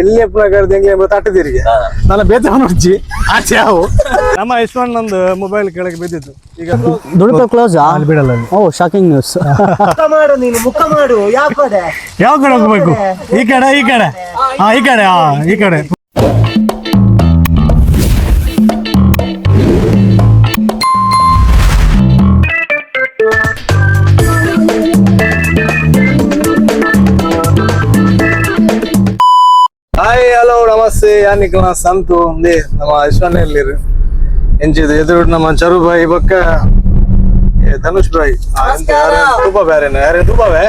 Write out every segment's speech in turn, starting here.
ಎಲ್ಲಿ ಪ್ರಕಾರದ ಹೆಂಗೆ ತಟ್ಟದಿರಿಗೆ ನನ್ನ ಬೇತವನ್ನ ಹಚ್ಚಿ ಆಚೆ ಯಾವ ನಮ್ಮ ಯಶ್ವಂತ್ ನಂದು ಮೊಬೈಲ್ ಕೆಳಗೆ ಬಿದ್ದಿತ್ತು ಈಗ ದುಡುಪ ಕ್ಲೋಸ್ ಅಲ್ಲಿ ಬಿಡಲ್ಲ ಓ ಶಾಕಿಂಗ್ ನ್ಯೂಸ್ ಮಾಡು ನೀನು ಮುಖ ಮಾಡು ಯಾವ ಕಡೆ ಯಾವ ಕಡೆ ಹೋಗ್ಬೇಕು ಈ ಕಡೆ ಈ ಕಡೆ ಈ ಕಡೆ ಈ ಕಡೆ ಹಾಯ್ ಹಲೋ ನಮಸ್ತೆ ಯಾನಿಕಲ್ ಸಂತು ಒಂದೇ ನಮ್ಮ ಯಶ್ವನೆಲ್ಲಿರು ಎಂಚಿದು ಎದುರು ನಮ್ಮ ಚರುಬಾಯಿ ಬೊಕ್ಕ ಧನುಷ್ ಬಾಯಿ ತುಪ್ಪ ಬೇರೆ ಯಾರೇ ತುಪ್ಪವೇ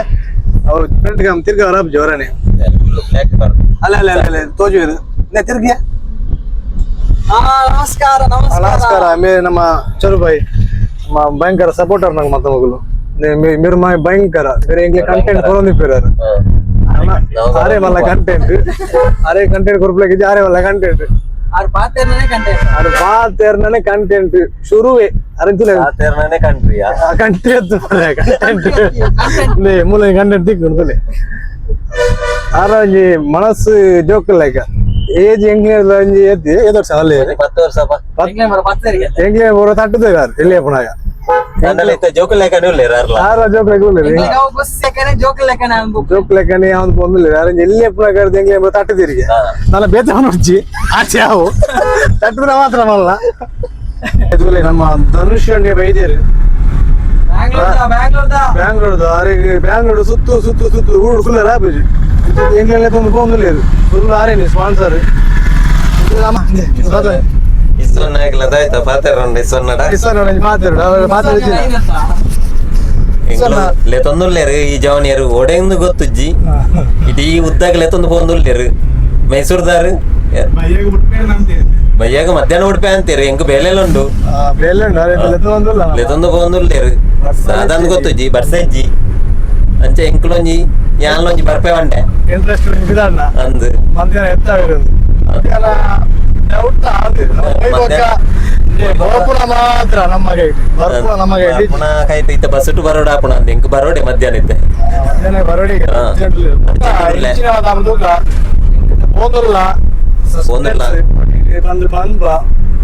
ಅವ್ರು ಫ್ರೆಂಡ್ ಗಮ್ ತಿರ್ಗ ಅವರ ಜೋರನೆ ಅಲ್ಲ ಅಲ್ಲ ಅಲ್ಲ ತೋಜುವುದು ತಿರ್ಗಿಯ ನಮಸ್ಕಾರ ನಮಸ್ಕಾರ ಆಮೇಲೆ ನಮ್ಮ ಚರುಬಾಯಿ ನಮ್ಮ ಭಯಂಕರ ಸಪೋರ್ಟರ್ ನಂಗೆ ಮತ್ತ ಮಗಳು మీరు మా భయంకర మీరు ఇంకే కంటెంట్ కొనిపోయారు అరే వాళ్ళ కంటెంట్ అరే కంటెంట్ గ్రూప్లోకి అరే వాళ్ళ కంటెంట్ আর পাতেরনে కంటెంట్ আর పాతేర్ననే కంటెంట్ ಶುರುವೆ ಅರಿತಿಲ್ಲ ಪಾತೇರ್ನನೇ ಕಂಟ್ರಿಯಾ ಕಂಟೆಂಟ್ ನೇ ಮೂಲ ಕಂಟೆಂಟ್ ತಿಕ್ಕೊಂತಲೆ ಆರಾಜಿ ಮನಸ್ಸು ಜೋಕ್ ಲೈಕ ಏಜ್ ಹೆಂಗೆ ರಂಜಿ ಎತ್ತಿ ಏದೋ ಸಾಲೆ 10 ವರ್ಷ ಎಂಗ್ಲೇ ಮರ ಪತ್ತೆರಿಗೆ ಹೆಂಗೆ ಬರೋ ತಟ್ಟದೇಗಾರ ಎಲ್ಲಿ ಪುನಾಗ ನನ್ನಲ್ಲಿ ಜೋಕು ಲೆಕ್ಕನೂ ಇಲ್ಲೇರ ಆರ ಜೋಕ್ ಲೆಕ್ಕ ನಾವು ಬಸ್ ಸೆಕೆಂಡ್ ಜೋಕ್ ಲೆಕ್ಕನ ಅಂಬು ಜೋಕ್ ಲೆಕ್ಕನೆ ಅವನು ಬಂದಿಲ್ಲ ಅರೇಂಜ್ ಎಲ್ಲಿ ಪ್ರಕಾರದ ಹೆಂಗೆ ತಟ್ಟದಿರಿಗೆ ನನ್ನ ಬೇತವನ್ನ ಹಚ್ಚಿ ಆಚೆ ಯಾವ ತಟ್ಟಿದ್ರೆ ಮಾತ್ರ ಮಲ್ಲ ನಮ್ಮ ಧನುಷ್ ಬೈದೇರು ಬ್ಯಾಂಗ್ಳೂರ್ದು ಅವರಿಗೆ ಬ್ಯಾಂಗ್ಳೂರು ಸುತ್ತು ಸುತ್ತು ಸುತ್ತು ಊರು ಫುಲ್ ರಾಬೇಜು ಹೆಂಗೆಲ್ಲ ತಂದು ಬಂದಿಲ್ಲ ಫುಲ್ ಆರೇನಿ ಸ್ಪಾನ್ಸರ್ ಇಸ್ಸೊನ್ನಾಗ್ಲದಾಯ್ತಾ ಪಾತೇರೊಂಡು ಲೆತೊಂದುಲ್ಲೇರು ಈ ಜವನಿಯರು ಒಡೆಂದು ಗೊತ್ತುಜ್ಜಿ ಇಡೀ ಉದ್ದಾಗ ಲೆತೊಂದು ಪೋಂದುಲ್ಲೇರು ಮೈಸೂರ್ದಾರು ಬಯ್ಯಾಗ ಮಧ್ಯಾಹ್ನ ಉಡ್ಪೆ ಅಂತೀರಿ ಹೆಂಗ ಬೇಲೆಲ್ಲುಂಡು ಲೆತೊಂದು ಪೋಂದುಲ್ಲೇರು ಅದಂದು ಗೊತ್ತುಜ್ಜಿ ಬರ್ಸಜ್ಜಿ ಅಂಚೆ ಎಂಕ್ಲೊಂಜಿ ಯಾನ್ಲೊಂಜಿ ಬರ್ಪೆ ಬಂಡೆ ಅಂದು ಮಾತ್ರ ನಮಗೆ ಕೈತ ಇತ್ತ ಬಸ್ಸು ಬರೋಡ ಆಪುಣ ಅಂತ ಹೆಂಗ್ ಬರೋಡೆ ಮಧ್ಯಾಹ್ನ ಇತ್ತೆ ಬರೋಡಿ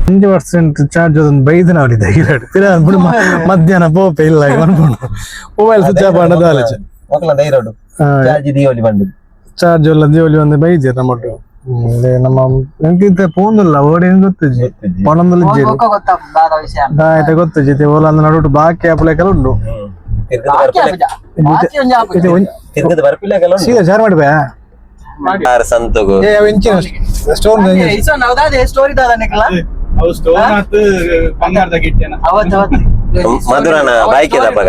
ಒಂದು 5% ಚಾರ್ಜ್ ಅದೊಂದು ಬೈದಿನ ಅವಳಿದ್ದ ಬಿಡು ಮಧ್ಯಾಹ್ನ ಪೋಪೆ ಇಲ್ಲ ಮೊಬೈಲ್ ಸ್ವಿಚ್ ಆಫ್ ಮಾಡೋದು ಆಲೋಚನೆ ಚಾರ್ಜ್ ಎಲ್ಲ ದೀವಲಿ ಒಂದು ಬೈದಿರ ನಮ್ಮಟ್ಟು ನಮ್ಮ ಎಂಕಿಂತ ಪೋಂದಿಲ್ಲ ಓಡಿ ಗೊತ್ತಿಜ್ಜಿ ಪೊಣಂದಲ್ಲಿ ಆಯ್ತಾ ಗೊತ್ತಿಜ್ಜಿ ಓಲ ಅಂದ ನಡುಟು ಬಾಕಿ ಆಪಲೇಕಲ್ಲ ಉಂಡು ಸೀದಾ ಜಾರ್ ಮಾಡಿಬೇ ಸಂತಗು ಸ್ಟೋನ್ ಮಧುರನ ಬಾಯ್ಕೆದ ಪಗ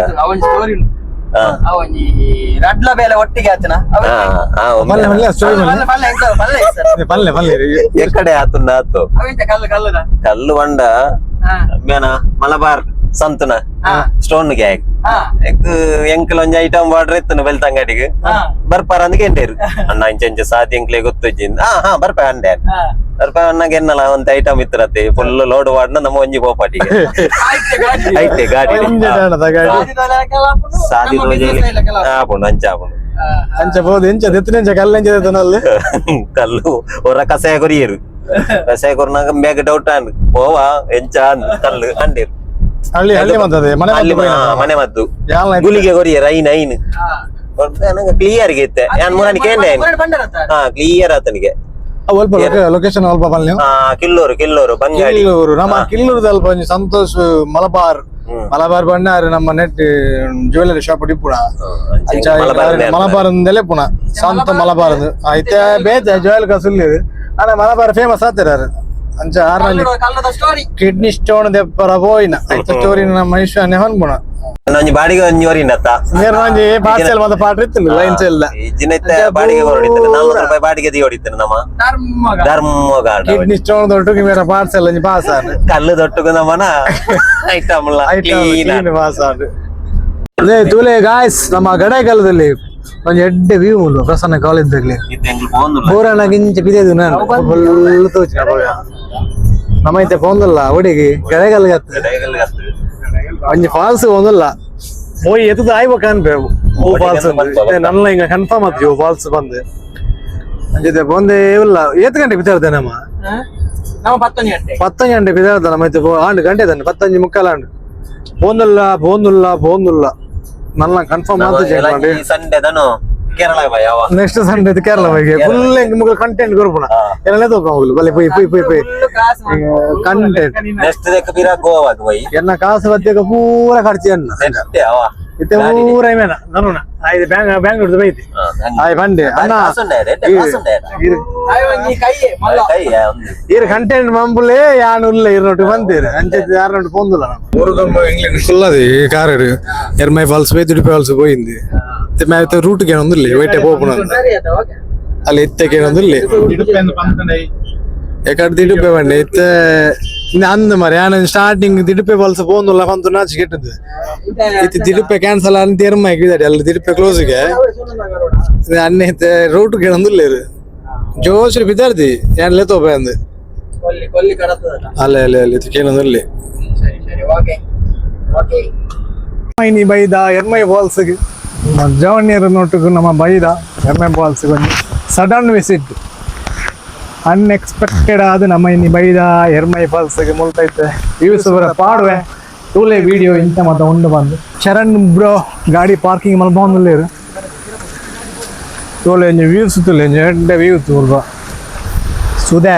ರಡ್ಲ ಬೇಲೆ ಒಟ್ಟಿಗೆ ಆತನ ಎಕ್ಕಡೆ ಆತುಂಡ ಆತು ಕಲ್ಲು ಬಂಡ ಮೇನ ಮಲಬಾರ್ ಸಂತನ ಸ್ಟೋನ್ ಗೆ ಎಂಕಲ್ ಒಂಜಿ ಐಟಮ್ ಬಾರ್ಡ್ರ್ ಎತ್ತನು ಬೆಲ್ತಂಗಡಿಗೆ ಬರ್ಪಾರ ಅಂದ್ ಗೆಂಡೇರು ಅಣ್ಣ ಇಂಚೆ ಸಾತಿ ಎಂಕ್ಲೆ ಗೊತ್ತುಜ್ಜಿಂದ ಬರ್ಪೆ ಅಂಡೆ ಬರ್ಪೆ ಅಣ್ಣಗೆ ಎನ್ನಲ್ಲ ಒಂದ್ ಐಟಮ್ ಇತ್ತರತ್ತೆ ಫುಲ್ ಲೋಡ್ ವಾಡ್ನ ನಮ್ಮ ಒಂಜಿ ಗೋಪಾಟಿಗೆ ಐತೆ ಗಾಡಿ ಸಾದಿ ಆಪುಂಡು ಅಂಚ ಆಪುಂಡು ಅಂಚಬಹುದು ಎಂಚ ಎತ್ತಿನ ಕಲ್ಲಂಚದಲ್ಲಿ ಕಲ್ಲು ಹೊರ ಕಸಾಯ ಕೊರಿಯರು ಕಸಾಯ ಕೊರ್ನಾಗ ಮೇಗ ಡೌಟ್ ಅನ್ ಹೋವಾ ಎಂಚ ಕಲ್ಲು ಅಂಡೇರು ಹಳ್ಳಿ ಹಳ್ಳಿ ಮದ್ದದೆ ಮನೆ ಮದ್ದು ಗುಲಿಗೆ ಕೊರಿಯರ್ ಐನ್ ಕ್ಲಿಯರ್ ಗೆ ನಾನು ಮುರಾನಿ ಕೇಂದ್ರ ಕ್ಲಿಯರ್ ಆತನಿಗೆ ಲೊಕೇಶನ್ ಅಲ್ಪ ಬನ್ನಿ ಕಿಲ್ಲೂರು ಬಂಗಾಳಿ ಕಿಲ್ಲೂರು ನಮ್ಮ ಕಿಲ್ಲೂರದಲ್ಲಿ ಬಂದು ಸಂತೋಷ್ ಮಲಬಾರ್ ಬಂಡಾರ ನಮ್ಮ ನೆಟ್ ಜ್ಯುವೆಲರಿ ಶಾಪ್ ಡಿಪ್ಪುಣ ಮಲಬಾರ್ ಅಂದಲೇ ಪುಣ ಸಂತ ಮಲಬಾರ್ ಐತೆ ಬೇತೆ ಜ್ಯುವೆಲ್ ಕಸುಲ್ಲಿ ಆನ ಮಲಬಾರ್ ಫೇಮಸ್ ಆತಿರಾರು ಅಂಚ ಆರ್ನಲ್ಲಿ ಕಿಡ್ನಿ ಸ್ಟೋನ್ ದೆಪ್ಪರ ಪೋಯಿನ ಸ್ಟೋರಿ ನಮ್ಮ ಇಷ್ಟ ನೆಹನ್ಪುಣ ಒಂಜಿ ಬಾಡಿಗೆ ಒಂಜಿ ವರಿಂಡತ್ತ ಒಂಜಿ ಪಾರ್ಸೆಲ್ ಮತ್ತೆ ಪಾಟ್ರ್ ಇತ್ತಿಲ್ಲ ಲೈನ್ಸ್ ಎಲ್ಲ ಇಜ್ಜಿನೈತೆ ಬಾಡಿಗೆ ಹೊರಡಿತಾರೆ 400 ರೂಪಾಯಿ ಬಾಡಿಗೆ ದಿ ಹೊಡಿತಾರೆ ನಮ್ಮ ಧರ್ಮಗಾಡ ಕಿಡ್ನಿ ಸ್ಟೋನ್ ದೊಡ್ಡಗೆ ಮೇರ ಪಾರ್ಸೆಲ್ ಒಂಜಿ ಪಾಸ್ ಆನೆ ಕಲ್ಲು ದೊಡ್ಡಗೆ ನಮ್ಮನ ಐಟಮ್ ಕ್ಲೀನ್ ಪಾಸ್ ಆನೆ ಲೇ ತುಲೆ ಗಾಯ್ಸ್ ನಮ್ಮ ಗಡೈಕಲ್ದಲ್ಲಿ ಒಂಜಿ ಎಡ್ಡೆ ವ್ಯೂ ಉಂಡು ಪ್ರಸನ್ನ ಕಾಲೇಜ್ ದಾಗ್ಲಿ ಬೋರನ ಗಿಂಚ ಬಿದೇದು ನಾನು ಫುಲ್ ತೋಚಿನ ನಮ್ಮ ಐತೆ ಪೋಂದಲ್ಲ ಹುಡುಗಿ ಗಡೈಕಲ್ಗೆ ಒಂಜಿ ಫಾಲ್ಸ್ ಒಂದಲ್ಲ ಹೋಯ್ ಎತ್ತದ ಆಯ್ಬೇಕು ಅನ್ಬೇಕು ಫಾಲ್ಸ್ ನನ್ನ ಹಿಂಗ ಕನ್ಫರ್ಮ್ ಆಯ್ತು ಫಾಲ್ಸ್ ಬಂದು ಅಂಚಿದೆ ಒಂದೇ ಇಲ್ಲ ಏತ್ ಗಂಟೆ ಬಿದ್ದಾರ್ದೆ ನಮ್ಮ ನಾವು 11 ಗಂಟೆ 10 ಗಂಟೆ ಬಿದ್ದಾರ್ದ ನಮ್ಮ ಆಂಡ್ ಗಂಟೆ ತಾನೆ 15 ಮುಕ್ಕಾಲು ಆಂಡ್ ಬೋಂದುಲ್ಲ ನನ್ನ ಕನ್ಫರ್ಮ್ ಅಂತ ಚೆಕ್ ಮಾಡಿ ಸಂಡೆ ದನು ಕೇರಳ ಯಾವ ನೆಕ್ಸ್ಟ್ ಸಂಡೆ ಕೇರಳ ಬಗ್ಗೆ ಫುಲ್ ಮುಗ ಕಂಟೆಂಟ್ ಕೊರ್ಪುನ ಎಲ್ಲ ತೋಕ ಹೋಗ್ಲು ಬಲೆ ಪೈ ಕಂಟೆಂಟ್ ನೆಕ್ಸ್ಟ್ ದೇಕ ಬಿರಾ ಗೋವಾ ಹೋಯ್ ಎನ್ನ ಕಾಸು ಬತ್ತಿಗೆ ಪೂರ ಖರ್ಚು ಎನ್ನ ನೆಕ್ಸ್ಟ್ ಯಾವ ಇತ್ತೆ ಪೂರ ಮೇನ ನನುನ ಆಯ್ತು ಬ್ಯಾಂಗ್ಳೂರ್ ಬೈತಿ ಆಯ್ ಬಂಡೆ ಅಣ್ಣ ಇರ್ ಕಂಟೆಂಟ್ ಮಂಬುಲೇ ಯಾನುಲ್ಲ ಇರ್ನೊಟ್ಟು ಬಂತೀರಿ ಅಂಚೆ ಯಾರನ್ನೊಟ್ಟು ಪೊಂದುಲ್ಲ ಊರುಗಮ್ಮ ಇಂಗ್ಲೆಂಡ್ ಫುಲ್ అది కారడు ఎర్మై ఫాల్స్ పోయి దుడిపే ఫాల్స్ పోయింది మేమైతే రూట్ కి ఉంది వెయిటే పోపున ಅಲ್ಲಿ ಎತ್ತಕ್ಕೆ ಒಂದಿಲ್ಲ ಎಕಡೆ ದಿಡುಪೆ ಬಂಡೆ ಇತ್ತ ಅಂದ ಮರಿ ನಾನು ಸ್ಟಾರ್ಟಿಂಗ್ ದಿಡುಪೆ ಫಾಲ್ಸ್ ಪೋಂದುಲ್ಲ ಬಂತು ನಾಚಿ ಕೆಟ್ಟದ್ದು ಇತ್ತು ದಿಡುಪೆ ಕ್ಯಾನ್ಸಲ್ ಅಂತ ಎರ್ಮೈ ಇದಾರೆ ಅಲ್ಲಿ ದಿಡುಪೆ ಕ್ಲೋಸ್ ಗೆ ಅನ್ನ ರೂಟ್ ಗೆ ಒಂದಿಲ್ಲ ಜೋಶ್ರಿ ಬಿದ್ದಾರ್ದಿ ಏನ್ ಲೇತೋಪೆ ಅಂದ್ ಅಲ್ಲೇ ಕೇಳೊಂದಿಲ್ಲ ಮೈನಿ ಬೈದ ಎರ್ಮೈ ಫಾಲ್ಸ್ ಗೆ ಜವಣ್ಯರ ನೋಟಕ್ಕೂ ನಮ್ಮ ಬೈದ ಎರ್ಮೈ ಫಾಲ್ಸ್ ಗೊಂದು ಸಡನ್ ವಿಸಿಟ್ ಅನ್ಎಕ್ಸ್ಪೆಕ್ಟೆಡ್ ಆದ ನಮ್ಮ ಇನ್ನಿ ಬೈದ ಎರ್ಮೈ ಫಾಲ್ಸ್ ಗೆ ಮುಲ್ತೈತೆ ವ್ಯೂಸ್ ಬರ ಪಾಡುವೆ ತೂಲೆ ವಿಡಿಯೋ ಇಂತ ಮತ ಉಂಡು ಬಂದು ಶರಣ್ ಬ್ರೋ ಗಾಡಿ ಪಾರ್ಕಿಂಗ್ ಮಲ್ಪ ಬಂದಿಲ್ಲ ತೋಲೆ ವ್ಯೂಸ್ ತುಲೆ ಎಂಡೆ ವ್ಯೂ ತೋಲ್ಬ ಸುದೆ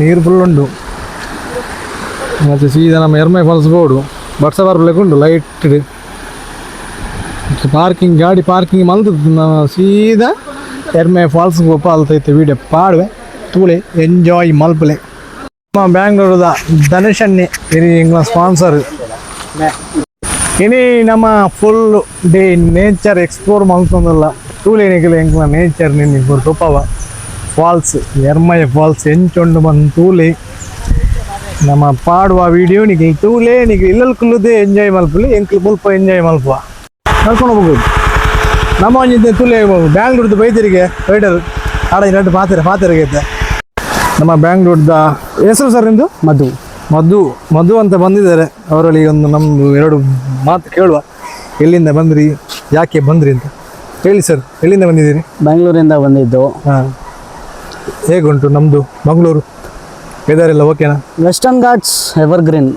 ನೀರು ಫುಲ್ ಉಂಡು ಮತ್ತೆ ಸೀದಾ ನಮ್ಮ ಎರ್ಮೈ ಫಾಲ್ಸ್ ಬೋರ್ಡು ಬರ್ಸ ಬರ್ಬೇಕು ಲೈಟ್ ಪಾರ್ಕಿಂಗ್ ಗಾಡಿ ಪಾರ್ಕಿಂಗ್ ಮಲ್ತದ ಸೀದಾ ಎರ್ಮೈ ಫಾಲ್ಸ್ ಗೋಪ ಅಲ್ತೈತೆ ವಿಡಿಯೋ ಪಾಡುವೆ ತೂಳೆ ಎಂಜಾಯ್ ಮಲ್ಪಲೆ ನಮ್ಮ ಬ್ಯಾಂಗ್ಳೂರದ ಧನುಷನ್ನಿ ಇನಿ ಇಂಗ್ಲ ಸ್ಪಾನ್ಸರ್ ಇನಿ ನಮ್ಮ ಫುಲ್ ಡೇ ನೇಚರ್ ಎಕ್ಸ್ಪ್ಲೋರ್ ಮಲ್ತೊಂದಲ್ಲ ತೂಲೆ ನಿಗಲ ಎಂಗ್ಲ ನೇಚರ್ ನಿನ್ನೆ ತುಪ್ಪವ ಫಾಲ್ಸ್ ಎರ್ಮೈ ಫಾಲ್ಸ್ ಎಂಚೊಂಡು ಬಂದು ತೂಲೆ ನಮ್ಮ ಪಾಡುವ ವಿಡಿಯೋ ನಿಗಲ್ ತೂಲೆ ನಿಗಲ್ ಇಲ್ಲಲ್ ಕುಲ್ಲುದೇ ಎಂಜಾಯ್ ಮಲ್ಪಲಿ ಎಂಕ್ಲು ಮುಲ್ಪ ಎಂಜಾಯ್ ಮಲ್ಪುವ ಕರ್ಕೊಂಡು ಹೋಗ್ಬೋದು ನಮ್ಮ ಒಂದಿದ್ದೆ ತೂಲೆ ಬ್ಯಾಂಗ್ಳೂರ್ದು ಬೈದರಿಗೆ ರೈಡರ್ ಆಡ ಎರಡು ಪಾತಿರಿಗೆ ಐತೆ ನಮ್ಮ ಬ್ಯಾಂಗ್ಳೂರ್ದ ಹೆಸರು ಸರ್ ನಿಮ್ಮದು ಮಧು ಅಂತ ಬಂದಿದ್ದಾರೆ ಅವರಲ್ಲಿ ಒಂದು ನಮ್ಮದು 2 ಮಾತು ಕೇಳುವ ಎಲ್ಲಿಂದ ಬಂದ್ರಿ ಯಾಕೆ ಬಂದ್ರಿ ಅಂತ ಹೇಳಿ ಸರ್ ಎಲ್ಲಿಂದ ಬಂದಿದ್ದೀರಿ ಬೆಂಗಳೂರಿಂದ ಬಂದಿದ್ದು ಹಾಂ ಹೇಗುಂಟು ನಮ್ಮದು ಮಂಗಳೂರು ವೆದರ್ ಎಲ್ಲ ಓಕೆನಾ ವೆಸ್ಟರ್ನ್ ಘಾಟ್ಸ್ ಎವರ್ಗ್ರೀನ್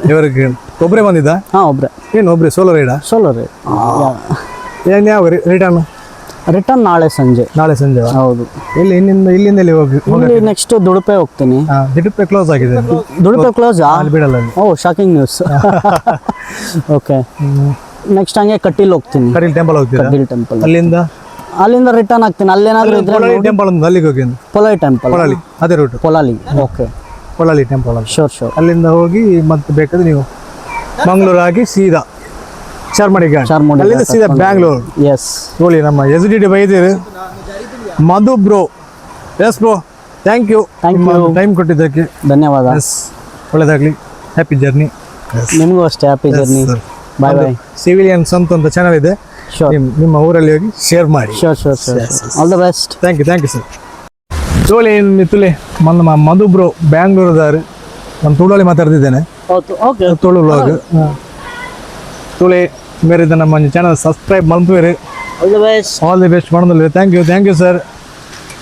ಒಬ್ಬರೇ ಬಂದಿದ್ದ ಹಾಂ ಒಬ್ಬರೇ ಸೋಲೋ ರೈಡಾ ಏನು ಯಾವ ರಿಟರ್ನ್ ನಾಳೆ ಸಂಜೆ ಹೌದು ಇಲ್ಲಿಂದ ಎಲ್ಲಿ ಹೋಗಿ ನೆಕ್ಸ್ಟ್ ದುಡುಪೆ ಹೋಗ್ತೀನಿ ದಿಡುಪೆ ಕ್ಲೋಸ್ ಆಗಿದೆ ದುಡುಪೆ ಕ್ಲೋಸ್ ಅಲ್ಲಿ ಬಿಡಲ್ಲ ಓ ಶಾಕಿಂಗ್ ನ್ಯೂಸ್ ಓಕೆ ನೆಕ್ಸ್ಟ್ ಹಂಗೆ ಕಟೀಲ್ ಹೋಗ್ತೀನಿ ಕಟೀಲ್ ಟೆಂಪಲ್ ಹೋಗ್ತೀರಾ ಕಟೀಲ್ ಟೆಂಪಲ್ ಅಲ್ಲಿಂದ ರಿಟರ್ನ್ ಆಗ್ತೀನಿ ಅಲ್ಲೇನಾದ್ರೂ ಇದ್ರೆ ಟೆಂಪಲ್ ಒಂದು ಅಲ್ಲಿಗೆ ಹೋಗಿ ಪೊಲಾಲಿ ಟೆಂಪಲ್ ಅದೇ ರೂಟ್ ಪೊಲಾಲಿ ಓಕೆ ಪೊಲಾಲಿ ಟೆಂಪಲ್ ಶೋರ್ ಅಲ್ಲಿಂದ ಹೋಗಿ ಮತ್ತೆ ಬೇಕಾದ್ರೆ ನೀವು ಮಂಗಳೂರು ಆಗಿ ಸೀದಾ ಚಾರ್ಮಾಡಿ ಅಲ್ಲಿಂದ ಸೀದಾ ಬ್ಯಾಂಗ್ಳೂರು ಎಸ್ ನೋಡಿ ನಮ್ಮ SDT ಬೈದಿರಿ Madhu bro yes bro thank you time ಕೊಟ್ಟಿದ್ದಕ್ಕೆ ಧನ್ಯವಾದ ಒಳ್ಳೆದಾಗ್ಲಿ ಹ್ಯಾಪಿ ಜರ್ನಿ ನಿಮಗೂ ಅಷ್ಟೇ ಹ್ಯಾಪಿ ಜರ್ನಿ ಬಾಯ್ ಸಿವಿಲಿಯನ್ಸ್ ಅಂತ ಚಾನಲ್ ಇದೆ ನಿಮ್ಮ ಊರಲ್ಲಿ ಹೋಗಿ ಶೇರ್ ಮಾಡಿ ಶೋರ್ all the best thank you sir ತೋಲೆ ಮಿತ್ತುಲೆ ನಮ್ಮ ಮಧು ಬ್ರೋ ಬ್ಯಾಂಗ್ಳೂರದಾರು ನಾನು ತುಳುವಲ್ಲಿ ಮಾತಾಡ್ತಿದ್ದೇನೆ ತುಳು ವ್ಲಾಗ್ ತುಳೆ ಬೇರೆ ನಮ್ಮ ಚಾನಲ್ ಸಬ್ಸ್ಕ್ರೈಬ್ ಮಾಡ್ತೀವಿ ಆಲ್ ದಿ ಬೆಸ್ಟ್ ಮಾಡೋದಿಲ್ಲ thank you sir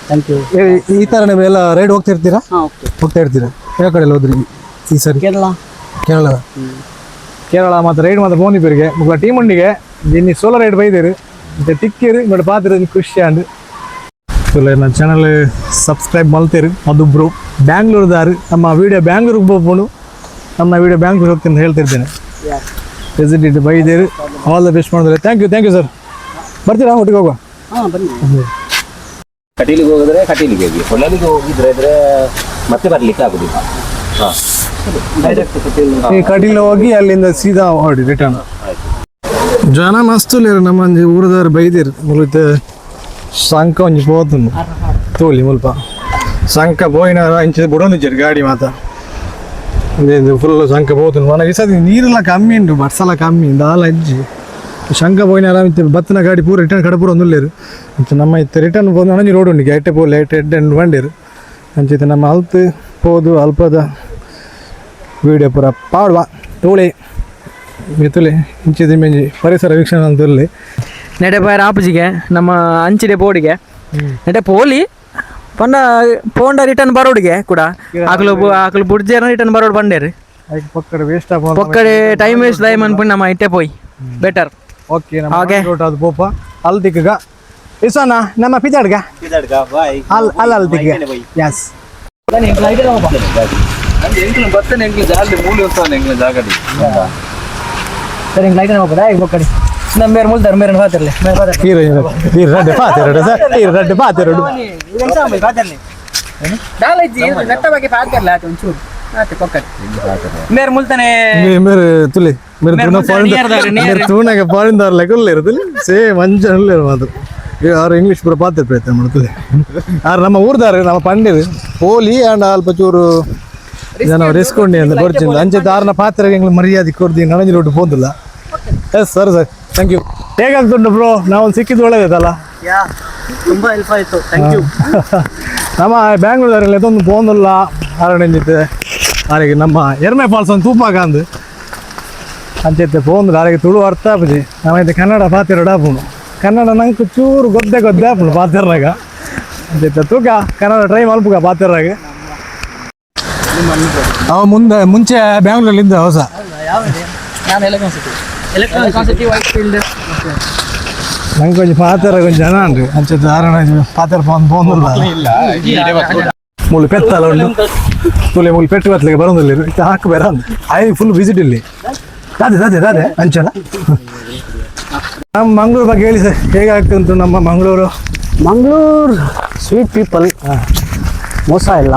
thank you ಈ ಥರ ನೀವು ಎಲ್ಲ ರೈಡ್ ಹೋಗ್ತಾ ಇರ್ತೀರಾ ಯಾವ ಕಡೆ ಹೋದ್ರಿ ಈ ಸರಿ ಕೇರಳ ಮತ್ತು ರೈಡ್ ಮಾತ್ರ ಬೋನಿಪೇರಿಗೆ ಮುಗ್ಲ ಟೀಮ್ ಉಂಡಿಗೆ ಇನ್ನಿ ಸೋಲೋ ರೈಡ್ ಬೈದಿರಿ ಮತ್ತೆ ತಿಕ್ಕಿರಿ ನೋಡಿ ಪಾತಿರ ಖುಷಿ ಅಂಡ್ ನನ್ನ ಚಾನಲ್ ಸಬ್ಸ್ಕ್ರೈಬ್ ಮಾಡ್ತೀರಿ ಅದೊಬ್ರು ಬ್ಯಾಂಗ್ಳೂರ್ದಾರು ನಮ್ಮ ವಿಡಿಯೋ ಬ್ಯಾಂಗ್ಳೂರಿಗೆ ಹೋಗ್ಬೋದು ನಮ್ಮ ವಿಡಿಯೋ ಬ್ಯಾಂಗ್ಳೂರ್ ಹೋಗ್ತೀನಿ ಅಂತ ಹೇಳ್ತಿರ್ತೇನೆ SDT ಬೈದಿರಿ ಆಲ್ ದ ಬೆಸ್ಟ್ ಮಾಡಿದ್ರೆ ಥ್ಯಾಂಕ್ ಯು ಸರ್ ಬರ್ತೀರಾ ಒಟ್ಟಿಗೆ ಹೋಗುವ ಕಟೀಲಿಗೆ ಹೋಗಿದ್ರೆ ಕಟೀಲಿಗೆ ಹೋಗಿ ಪೊಳ್ಳಲಿಗೆ ಹೋಗಿದ್ರೆ ಮತ್ತೆ ಬರ್ಲಿಕ್ಕೆ ಆಗುದಿಲ್ಲ ಈ ಕಟೀಲ್ ಹೋಗಿ ಅಲ್ಲಿಂದ ಸೀದಾ ಹೊಡಿ ರಿಟರ್ನ್ ಜನ ಮಸ್ತು ನಮ್ಮ ಊರದವ್ರು ಬೈದಿರಿ ಮುಲಿತ ಸಂಕ ಒಂಜಿ ಪೋತುಂಡು ತೋಲಿ ಮುಲ್ಪ ಸಂಕ ಪೋಯಿನಾರ ಇಂಚ ಬುಡೊಂದಿಜ್ಜರಿ ಗಾಡಿ ಮಾತ ಫುಲ್ ಸಂಕ ಪೋತುಂಡು ನನಗೆ ಸತಿ ನೀರೆಲ್ಲ ಕಮ್ಮಿ ಉಂಟು ಬಡ್ಸಲ ಕಮ್ಮಿ ದಾಲ ಅಜ್ಜಿ ಶಂಕ ಪೋಯಿನಾರ ಬತ್ತನ ಗಾಡಿ ಪೂರ ರಿಟರ್ನ್ ಕಡಪೂರ ಒಂದುಲ್ಲೇರು ಅಂಚ ನಮ್ಮ ಇತ್ತು ರಿಟರ್ನ್ ಪೋದು ಅಣಂಜಿ ರೋಡ್ ಉಂಡಿಗೆ ಐಟೆ ಪೋಲ್ ಎಡ್ ಬಂಡೇರು ಅಂಚಿತ್ತು ನಮ್ಮ ಅಲ್ತು ಪೋದು ಅಲ್ಪದ ವಿಡಿಯೋ ಪೂರ ಪಾಡುವ ತೋಳೆ ಮಿತುಲೆ ಇಂಚಿದ ಮೆಂಜಿ ಪರಿಸರ ವೀಕ್ಷಣೆ ಅಂತಲ್ಲಿ ನೆಡೆ ಬಾಯರ್ ಆಪುಜಿಗೆ ನಮ್ಮ ಅಂಚಿಡೆ ಬೋಡಿಗೆ ನೆಡೆ ಪೋಲಿ ಪಂಡ ಪೋಂಡ ರಿಟರ್ನ್ ಬರೋಡಿಗೆ ಕೂಡ ಆಕಲು ಬುಡ್ಜೇನ ರಿಟರ್ನ್ ಬರೋಡ್ ಬಂಡೇರಿ ಪಕ್ಕಡೆ ವೇಸ್ಟ್ ಒಕ್ಕಡೆ ಟೈಮ್ ವೇಸ್ಟ್ ದಯ ಅನ್ಪುಂಡು ನಮ್ಮ ಇಟ್ಟೆ ಪೋಯ್ ಬೆಟರ್ ಓಕೆ ಅದು ಪೋಪ ಅಲ್ದಿಕ್ಕ ಇಸೋನ ನಮ್ಮ ಪಿಜಾಡ್ಗ ಅಲ್ಲ ಅಲ್ದಿಕ್ಕ ಯಸ್ ಸರಿ ಲೈಟ್ ಹೋಗ್ಬೋದಾ ಈಗ ಒಕ್ಕಡೆ ನಮ್ಮ ಬೇರೆ ಮುಲ್ದಾರ ಮೇರೆ ಪಾತಿರ್ಲಿ ರಡ್ಡೆ ಪಾತೆರಡು ಸರ್ ರಡ್ಡೆ ಪಾತೆರಡು ನೆಟ್ಟ ಬಗ್ಗೆ ಪಾತಿರ್ಲ ಆತ ಒಂಚೂರು ಆತ ಕೊಕ್ಕಡೆ ಮೇರೆ ಮುಲ್ತಾನೆ मेरे तुले मेरे दोनों पॉइंट मेरे तूने के पॉइंट दार लेकर ले रहे थे से मंजन ले रहा था ये और इंग्लिश पूरा बात करते हैं मतलब तुले और नम ऊर दार नम पंडे पोली एंड आल पचूर जन रिस्क उन्हें अंदर कोर्चिन अंचे दार न पात्र के इंग्लिश मर्यादा कोर्दी ननजी रोड पोंदला yes sir sir thank you ಹೇಗೆ ಆಗ್ತುಂಟು ಬ್ರೋ ನಾವು ಸಿಕ್ಕಿದ್ದು ಒಳ್ಳೆದಲ್ಲ ತುಂಬಾ ಹೆಲ್ಪ್ ಆಯ್ತು ಥ್ಯಾಂಕ್ ಯು ನಮ್ಮ ಬ್ಯಾಂಗ್ಳೂರಲ್ಲಿ ಅದೊಂದು ಪೋಂದಿಲ್ಲ ಆರಣಿಂದಿತ್ತೆ ಆರಿಗೆ ನಮ್ಮ ಎರ್ಮೆ ಫಾಲ್ಸ್ ಒಂದು ತೂಪಾಗ ಅಂದು ಅಂಚೈತೆ ಪೋಂದು ಆರಿಗೆ ತುಳು ಅರ್ಥ ಆಪುಜಿ ನಾವೈತೆ ಕನ್ನಡ ಪಾತಿರೋಡು ಆಪುಣು ಕನ್ನಡ ನಂಗೆ ಚೂರು ಗೊದ್ದೆ ಆಪುಣು ಪಾತಿರಾಗ ಅಂಚೈತೆ ತೂಕ ಕನ್ನಡ ಟ್ರೈ ಮಲ್ಪುಗ ಪಾತಿರಾಗ ಅವ ಮುಂಚೆ ಬ್ಯಾಂಗ್ಳೂರಲ್ಲಿದ್ದ ಹೊಸ ನಾನು ಎಲೆಕ್ಟ್ರಾನಿಕ್ ಸಿಟಿ ವೈಟ್ ಫೀಲ್ಡ್ ನಂಗೆ ಕೊಂಚ ಪಾತ್ರ ಕೊಂಚ ಜನ ಅನ್ರಿ ಅಂಚೆ ಆರಣ ಪಾತ್ರ ಪೋಂದಿಲ್ಲ ಮುಳ್ಳು ಪೆತ್ತಲ್ಲ ಉಂಟು ತುಲೆ ಮುಳ್ಳು ಪೆಟ್ಟು ಬತ್ತಲಿಗೆ ಬರೋದಿಲ್ಲ ಹಾಕಬೇರ ಐ ಫುಲ್ ವಿಸಿಟ್ ಇಲ್ಲಿ ಅದೇ ಅಂಚನ ನಮ್ಮ ಮಂಗಳೂರು ಬಗ್ಗೆ ಹೇಳಿ ಸರ್ ಹೇಗಾಗ್ತುಂಟು ನಮ್ಮ ಮಂಗಳೂರು ಸ್ವೀಟ್ ಪೀಪಲ್ ಮೋಸ ಇಲ್ಲ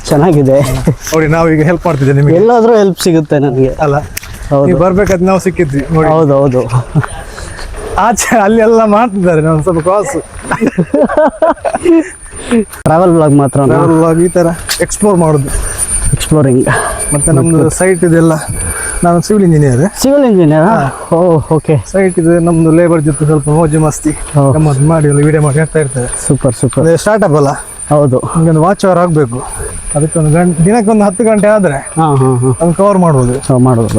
ಚೆನ್ನಾಗಿದೆ ನೋಡಿ ನಾವು ಈಗ ಹೆಲ್ಪ್ ಮಾಡ್ತಿದ್ದೆ ನಿಮಗೆ ಎಲ್ಲಾದ್ರೂ ಹೆಲ್ಪ್ ಸಿಗುತ್ತೆ ನನಗೆ ಅಲ್ಲ ನೀವು ಬರ್ಬೇಕಾದ್ರೆ ನಾವು ಸಿಕ್ಕಿದ್ವಿ ನೋಡಿ ಹೌದು ಆಚೆ ಅಲ್ಲಿ ಎಲ್ಲ ಮಾಡ್ತಿದ್ದಾರೆ ನಾವು ಸ್ವಲ್ಪ ಕ್ರಾಸ್ ಟ್ರಾವೆಲ್ ಬ್ಲಾಗ್ ಮಾತ್ರ ಈ ತರ ಎಕ್ಸ್ಪ್ಲೋರ್ ಮಾಡೋದು ಎಕ್ಸ್ಪ್ಲೋರಿಂಗ್ ಮತ್ತೆ ನಮ್ದು ಸೈಟ್ ಇದೆಲ್ಲ ನಾನು ಸಿವಿಲ್ ಇಂಜಿನಿಯರ್ ಓ ಓಕೆ ಸೈಟ್ ಇದೆ ನಮ್ದು ಲೇಬರ್ ಜೊತೆ ಸ್ವಲ್ಪ ಮೋಜು ಮಸ್ತಿ ಗಮ್ಮತ್ ಮಾಡಿ ಎಲ್ಲ ವಿಡಿಯೋ ಮಾಡಿ ಹಾಕ್ತಾ ಇರ್ತೇವೆ ಸೂಪರ್ ಅದೇ ಸ್ಟಾರ್ಟ್ಅಪ್ ಅಲ್ಲ ಹೌದು ನಮಗೊಂದು ವಾಚ್ ಅವರ್ ಆಗಬೇಕು ಅದಕ್ಕೊಂದು ದಿನಕ್ಕೊಂದು 10 ಗಂಟೆ ಆದರೆ ಅದನ್ನು ಕವರ್ ಮಾಡ್ಬೋದು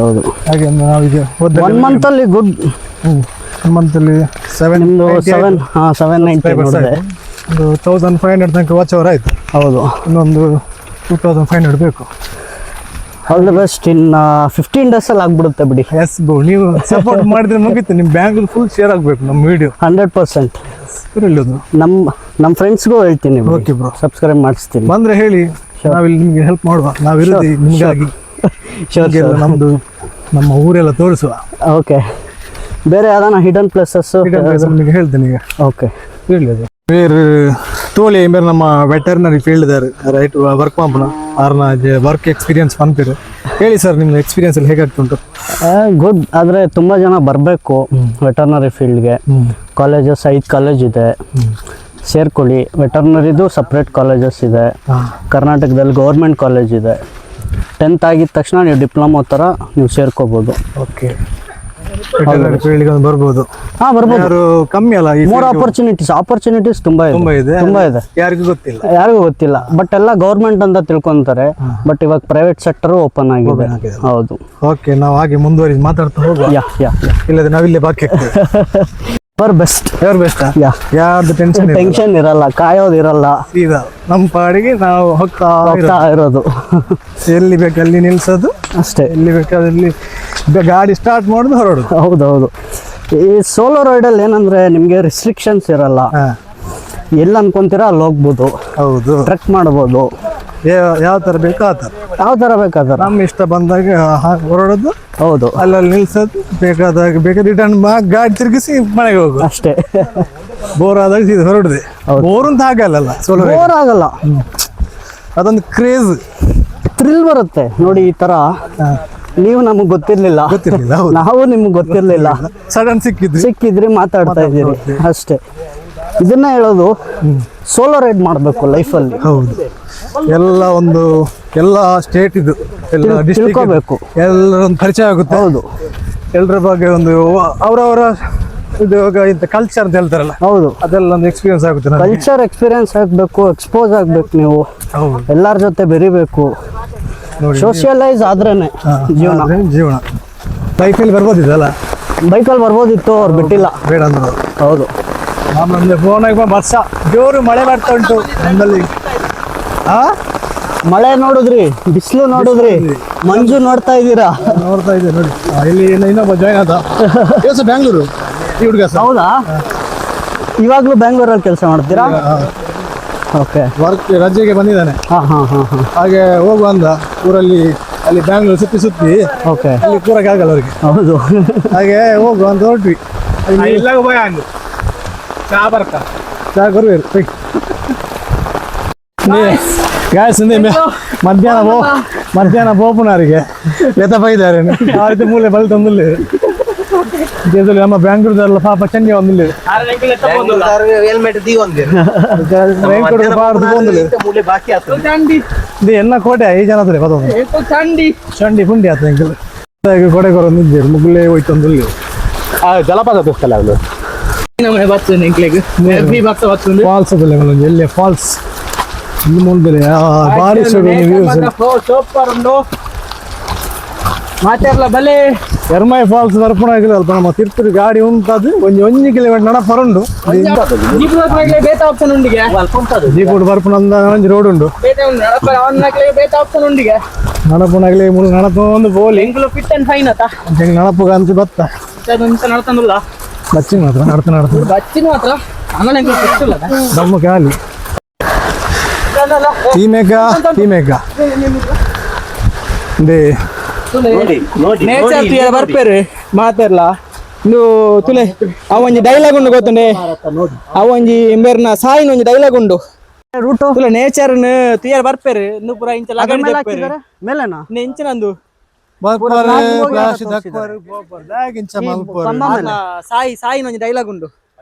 ಹೌದು ಹಾಗೆ ನಾವೀಗ 1 ಮಂತಲ್ಲಿ ಗುಡ್ 1 ಮಂತಲ್ಲಿ 790 ಒಂದು 1500 ತನಕ ವಾಚ್ ಅವರ್ ಆಯ್ತು ಹೌದು ಇನ್ನೊಂದು 2500 ಬೇಕು all the best in 15 days ಅಲ್ಲಿ ಆಗ್ಬಿಡುತ್ತೆ ಬಿಡಿ ಎಸ್ ಬ್ರೋ ನೀವು ಸಪೋರ್ಟ್ ಮಾಡಿದ್ರೆ ಮುಗೀತು ನಿಮ್ಮ ಬ್ಯಾಂಕ್ ಫುಲ್ ಶೇರ್ ಆಗಬೇಕು ನಮ್ಮ ವಿಡಿಯೋ 100% ಇಲ್ಲದು ನಮ್ಮ ಫ್ರೆಂಡ್ಸ್ಗೂ ಹೇಳ್ತೀನಿ ಓಕೆ ಬ್ರೋ ಸಬ್ಸ್ಕ್ರೈಬ್ ಮಾಡಿಸ್ತೀನಿ ಬಂದ್ರೆ ಹೇಳಿ ನಾವಿಲ್ಲಿ ನಿಮಗೆ ಹೆಲ್ಪ್ ಮಾಡುವ ನಾವಿರೋದು ನಿಮಗಾಗಿ ನಮ್ದು ನಮ್ಮ ಊರೆಲ್ಲ ತೋರಿಸುವ ಓಕೆ ಬೇರೆ ಯಾವ್ದಾನ ಹಿಡನ್ ಪ್ಲೇಸಸ್ ನಿಮಗೆ ಹೇಳ್ತೇನೆ ಈಗ ಓಕೆ ಹೇಳಿ ಅದು ಬೇರೆ ತೋಲೆ ಬೇರೆ ನಮ್ಮ ವೆಟರ್ನರಿ ಫೀಲ್ಡ್ ಇದ್ದಾರೆ ರೈಟ್ ವರ್ಕ್ ಮಾಡ್ಬೋಣ ಅವ್ರನ್ನ ವರ್ಕ್ ಎಕ್ಸ್ಪೀರಿಯನ್ಸ್ ಪಂಪಿರು ಹೇಳಿ ಸರ್ ನಿಮ್ಮ ಎಕ್ಸ್ಪೀರಿಯನ್ಸ್ ಅಲ್ಲಿ ಹೇಗಾಗ್ತುಂಟು ಗುಡ್ ಆದರೆ ತುಂಬ ಜನ ಬರಬೇಕು ವೆಟರ್ನರಿ ಫೀಲ್ಡ್ಗೆ ಕಾಲೇಜಸ್ 5 ಕಾಲೇಜ್ ಇದೆ ಸೇರ್ಕೊಳ್ಳಿ ವೆಟರ್ನರಿದು ಸಪ್ರೇಟ್ ಕಾಲೇಜಸ್ ಇದೆ ಕರ್ನಾಟಕದಲ್ಲಿ ಗೌರ್ಮೆಂಟ್ ಕಾಲೇಜ್ ಇದೆ 10th ಆಗಿದ ತಕ್ಷಣ ನೀವು ಡಿಪ್ಲೊಮಾ ಥರ ನೀವು ಸೇರ್ಕೋಬೋದು ಓಕೆ ಫೀಲ್ಡ್ಗೆ ಬರ್ಬೋದು ಬರ್ಬೋದು ಯಾರು ಕಮ್ಮಿ ಅಲ್ಲ ಮೋರ್ ಆಪರ್ಚುನಿಟೀಸ್ ತುಂಬಾ ಇದೆ ಯಾರಿಗೂ ಗೊತ್ತಿಲ್ಲ ಬಟ್ ಎಲ್ಲ ಗೌರ್ಮೆಂಟ್ ಅಂತ ತಿಳ್ಕೊಂತಾರೆ ಬಟ್ ಇವಾಗ ಪ್ರೈವೇಟ್ ಸೆಕ್ಟರ್ ಓಪನ್ ಆಗಿದೆ ಹೌದು ಓಕೆ ನಾವು ಹಾಗೆ ಮುಂದುವರಿಸಿ ಮಾತಾಡ್ತಾ ಹೋಗುವ ಇಲ್ಲದೆ ನಾವಿಲ್ಲೇ ಬಾಕಿ ಬೆಸ್ಟ್ ಯಾರ್ದು ಟೆನ್ಷನ್ ಇರಲ್ಲ ಕಾಯೋದಿರಲ್ಲ ಸೀದಾ ನಮ್ಮ ಪಾಡಿಗೆ ನಾವು ಹೋಗ್ತಾ ಇರೋದು ಎಲ್ಲಿ ಬೇಕು ಅಲ್ಲಿ ನಿಲ್ಸೋದು ಅಷ್ಟೇ ಎಲ್ಲಿ ಬೇಕಾದಲ್ಲಿ ಗಾಡಿ ಸ್ಟಾರ್ಟ್ ಮಾಡೋದು ಹೊರಡೋದು ಹೌದು ಈ ಸೋಲೋ ರೈಡಲ್ಲಿ ಏನಂದ್ರೆ ನಿಮಗೆ ರಿಸ್ಟ್ರಿಕ್ಷನ್ಸ್ ಇರಲ್ಲ ಎಲ್ಲ ಅನ್ಕೊಂತೀರಾ ಅಲ್ಲಿ ಹೋಗ್ಬೋದು ಹೌದು ಟ್ರೆಕ್ ಮಾಡ್ಬೋದು ಯಾವ ತರ ಬೇಕು ಆ ತರ ಬೇಕಾದ್ರೆ ನಮ್ಮ ಇಷ್ಟ ಬಂದಾಗ ಹೊರಡೋದು ಹೌದು ಅಲ್ಲಲ್ಲಿ ನಿಲ್ಸೋದು ಬೇಕಾದ ರಿಟರ್ನ್ ಗಾಡಿ ತಿರುಗಿಸಿ ಮನೆಗೆ ಹೋಗೋದು ಅಷ್ಟೇ ಬೋರ್ ಆದಾಗ ಸೀದಾ ಹೊರಡಿದೆ ಬೋರ್ ಅಂತ ಆಗಲ್ಲ ಸೋಲೋ ಬೋರ್ ಆಗಲ್ಲ ಅದೊಂದು ಕ್ರೇಜ್ ಥ್ರಿಲ್ ಬರುತ್ತೆ ನೋಡಿ ಈ ತರ ನೀವು ನಮಗೆ ಗೊತ್ತಿರ್ಲಿಲ್ಲ ನಾವು ನಿಮ್ಗೆ ಗೊತ್ತಿರ್ಲಿಲ್ಲ ಸಡನ್ ಸಿಕ್ಕಿದ್ರಿ ಮಾತಾಡ್ತಾ ಇದ್ದೀರಿ ಅಷ್ಟೇ ಇದನ್ನ ಹೇಳೋದು ಸೋಲೋ ರೈಡ್ ಮಾಡಬೇಕು ಲೈಫಲ್ಲಿ ಹೌದು ಎಲ್ಲ ಸ್ಟೇಟ್ ಇದು ಎಲ್ಲ ತಿಳ್ಕೋಬೇಕು ಎಲ್ಲರೊಂದು ಪರಿಚಯ ಆಗುತ್ತೆ ಹೌದು ಎಲ್ಲರ ಬಗ್ಗೆ ಒಂದು ಅವರವರ ಇದು ಇಂಥ ಕಲ್ಚರ್ ಅಂತ ಹೇಳ್ತಾರಲ್ಲ ಹೌದು ಅದೆಲ್ಲ ಒಂದು ಎಕ್ಸ್ಪೀರಿಯನ್ಸ್ ಆಗುತ್ತೆ ಕಲ್ಚರ್ ಎಕ್ಸ್ಪೀರಿಯನ್ಸ್ ಆಗಬೇಕು ಎಕ್ಸ್ಪೋಸ್ ಆಗ್ಬೇಕು ನೀವು ಎಲ್ಲರ ಜೊತೆ ಬೆರಿಬೇಕು ಸೋಷಿಯಲೈಸ್ ಆದ್ರೇನೆ ಜೀವನ ಬೈಕಲ್ಲಿ ಬರ್ಬೋದಿದಲ್ಲ ಬೈಕಲ್ಲಿ ಬರ್ಬೋದಿತ್ತು ಅವ್ರು ಬಿಟ್ಟಿಲ್ಲ ಬೇಡ ಅಂದ್ರೆ ಹೌದು ನಮ್ಮಲ್ಲಿ ಫೋನಾಗ ವರ್ಷ ಜೋರು ಮಳೆ ಬರ್ತಾ ಉಂಟು ನಮ್ಮಲ್ಲಿ. ಮಳೆ ನೋಡಿದ್ರಿ, ಬಿಸಿಲು ನೋಡಿದ್ರಿ, ಮಂಜು ನೋಡ್ತಾ ಇದ್ದೀರಾ? ನೋಡ್ತಾ ಇದ್ದೆ ನೋಡಿ. ಇಲ್ಲಿ ಇನ್ನೊಬ್ಬ ಜಾಯ್ನ್ ಆದ ಕೆಲಸ ಬ್ಯಾಂಗ್ಳೂರು, ಈ ಹುಡುಗ ಸರ್. ಹೌದಾ? ಇವಾಗ್ಲೂ ಬ್ಯಾಂಗ್ಳೂರಲ್ಲಿ ಕೆಲಸ ಮಾಡ್ತೀರಾ? ಓಕೆ. ವರ್ಕ್ ರಜೆಗೆ ಬಂದಿದ್ದಾನೆ. ಹಾಗೆ ಹೋಗುವ ಅಂದ ಊರಲ್ಲಿ, ಅಲ್ಲಿ ಬ್ಯಾಂಗ್ಳೂರು ಸುತ್ತಿ ಓಕೆ. ಅಲ್ಲಿ ಕೂರಕ್ಕೆ ಆಗಲ್ಲ ಅವ್ರಿಗೆ. ಹೌದು. ಹಾಗೆ ಹೋಗುವ ಅಂತ ಹೊರಟ್ವಿ. ಚಾ ಕೊರ್ವೇರು ಗ್ಯಾಸ್ ಮಧ್ಯಾಹ್ನ ಬೋಪುನಾರಿಗೆ ಎತ್ತಪ್ಪಾಯಿದ್ದಾರೆ ಆ ರೀತಿ ಮೂಲೆ ಬಲ್ ತಂದಿಲ್ಲ ನಮ್ಮ ಬ್ಯಾಂಗ್ಳೂರ್ದಲ್ಲ ಪಾಪ ಚೆನ್ನೈ ಒಂದಿಲ್ಲ ಎನ್ನ ಕೋಟೆ ಈ ಜನ ಚಂಡಿ ಪುಂಡಿ ಆತ ಕೊಡೆ ಕೊರೊಂದಿದ್ದೇರು ಮುಗ್ಲೇ ಹೋಯ್ತಂದಿಲ್ಲ ಜಲಪಾತ ತೋರಿಸ್ತಲ್ಲ ಅದು ಫಾಲ್ಸ್ ಎಲ್ಲಿ ಫಾಲ್ಸ್ ಇಲ್ಲಿ ಮುಂದೆ ಭಾರಿ ಸೂಪರ್ ಉಂಟು ಮಾತೆರ್ಲ ಬಲೆ ಎರ್ಮೈ ಫಾಲ್ಸ್ ದರ್ಪಣ ಆಗಿಲ್ಲ ಅಲ್ಪ ನಮ್ಮ ತಿರುಪತಿ ಗಾಡಿ ಉಂಟದು ಒಂಜಿ ಕಿಲೋಮೀಟರ್ ನಡ ಪರುಂಡು ಬೇತ ಆಪ್ಷನ್ ಉಂಡಿಗೆ ಜೀಪುಡ್ ಬರ್ಪಣ ಒಂಜಿ ರೋಡ್ ಉಂಡು ಬೇತ ಆಪ್ಷನ್ ಉಂಡಿಗೆ ನಡಪುನಾಗ್ಲಿ ಮುಳು ನಡಪ ಒಂದು ಬೋಲಿ ಫಿಟ್ ಅಂಡ್ ಫೈನ್ ಆತ ನಡಪುಗ ಅಂತ ಬತ್ತ ನಡ್ತಂದಿಲ್ಲ ಬಚ್ಚಿನ ಮಾತ್ರ ನಡ್ತ ಬಚ್ಚಿನ ಮಾತ್ರ ಅಂಗಡಿ ನಮ್ಮ ಖಾಲಿ ಟೀಮೇಗ ನೇಚರ್ ಬರ್ಪೇರು ಮಾತಾಡ್ಲ ಇಂದು ತುಲೆ ಅವೊಂಜಿ ಡೈಲಾಗ್ ಉಂಡು ಗೊತ್ತುಂಡೆ ಅವೊಂಜಿ ಎಂಬೇರ್ನ ಸಾಯಿನ ಒಂಜಿ ಡೈಲಾಗ್ ಉಂಡು ರೂಟ್ ತುಲೆ ನೇಚರ್ ತುಯರ್ ಬರ್ಪೇರು ಇಂದು ಪೂರ ಇಂಚ ಮೇಲೆನಾ ಇಂಚಿನಂದು ಸಾಯಿ ಒಂಜಿ ಡೈಲಾಗ್ ಉಂಡು